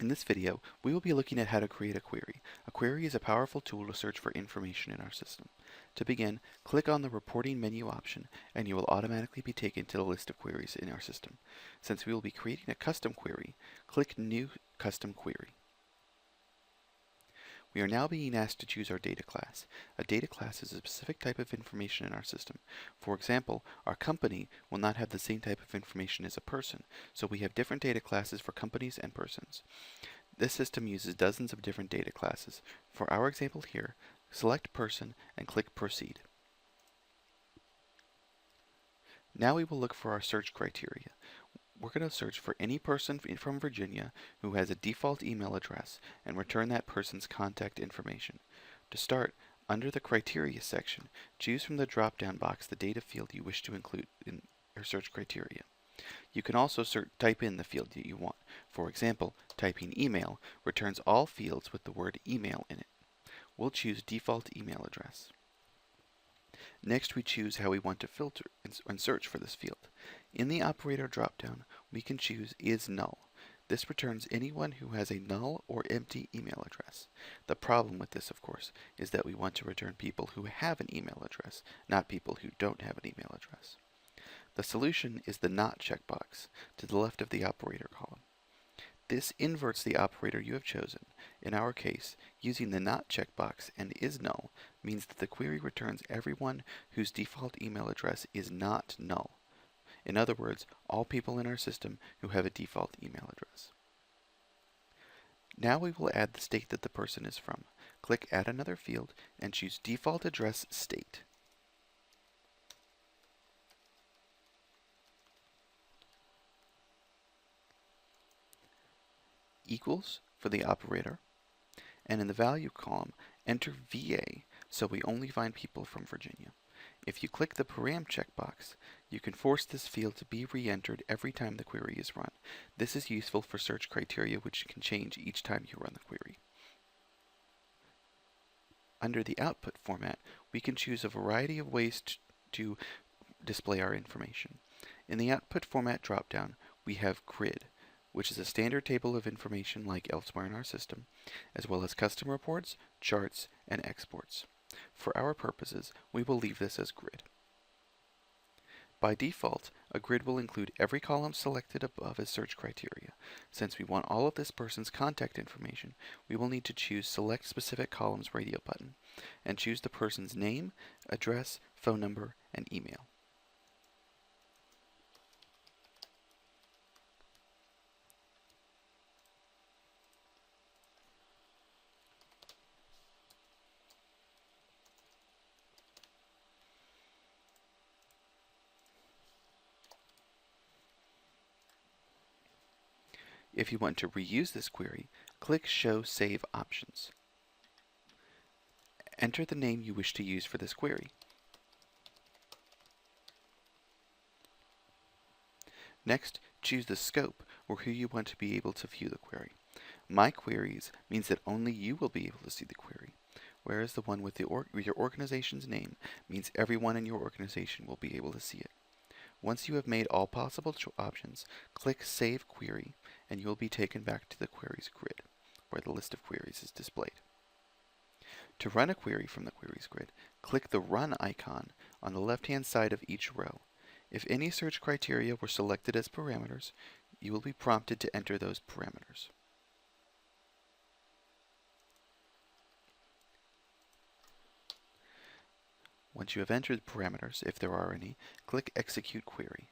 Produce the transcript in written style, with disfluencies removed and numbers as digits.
In this video, we will be looking at how to create a query. A query is a powerful tool to search for information in our system. To begin, click on the Reporting menu option and you will automatically be taken to the list of queries in our system. Since we will be creating a custom query, click New Custom Query. We are now being asked to choose our data class. A data class is a specific type of information in our system. For example, our company will not have the same type of information as a person, so we have different data classes for companies and persons. This system uses dozens of different data classes. For our example here, select Person and click Proceed. Now we will look for our search criteria. We're going to search for any person from Virginia who has a default email address and return that person's contact information. To start, under the Criteria section, choose from the drop-down box the data field you wish to include in your search criteria. You can also type in the field that you want. For example, typing email returns all fields with the word email in it. We'll choose default email address. Next, we choose how we want to filter and search for this field. In the operator dropdown, we can choose is null. This returns anyone who has a null or empty email address. The problem with this, of course, is that we want to return people who have an email address, not people who don't have an email address. The solution is the not checkbox to the left of the operator column. This inverts the operator you have chosen. In our case, using the not checkbox and is null means that the query returns everyone whose default email address is not null. In other words, all people in our system who have a default email address. Now we will add the state that the person is from. Click Add Another Field and choose Default Address State. Equals for the operator, and in the value column, enter VA so we only find people from Virginia. If you click the param checkbox, you can force this field to be re-entered every time the query is run. This is useful for search criteria which can change each time you run the query. Under the output format, we can choose a variety of ways to display our information. In the output format dropdown, we have grid, which is a standard table of information like elsewhere in our system, as well as custom reports, charts, and exports. For our purposes, we will leave this as grid. By default, a grid will include every column selected above as search criteria. Since we want all of this person's contact information, we will need to choose Select Specific Columns radio button and choose the person's name, address, phone number, and email. If you want to reuse this query, click Show Save Options. Enter the name you wish to use for this query. Next, choose the scope or who you want to be able to view the query. My Queries means that only you will be able to see the query, whereas the one with your organization's name means everyone in your organization will be able to see it. Once you have made all possible options, click Save Query and you will be taken back to the queries grid, where the list of queries is displayed. To run a query from the queries grid, click the Run icon on the left-hand side of each row. If any search criteria were selected as parameters, you will be prompted to enter those parameters. Once you have entered the parameters, if there are any, click Execute Query.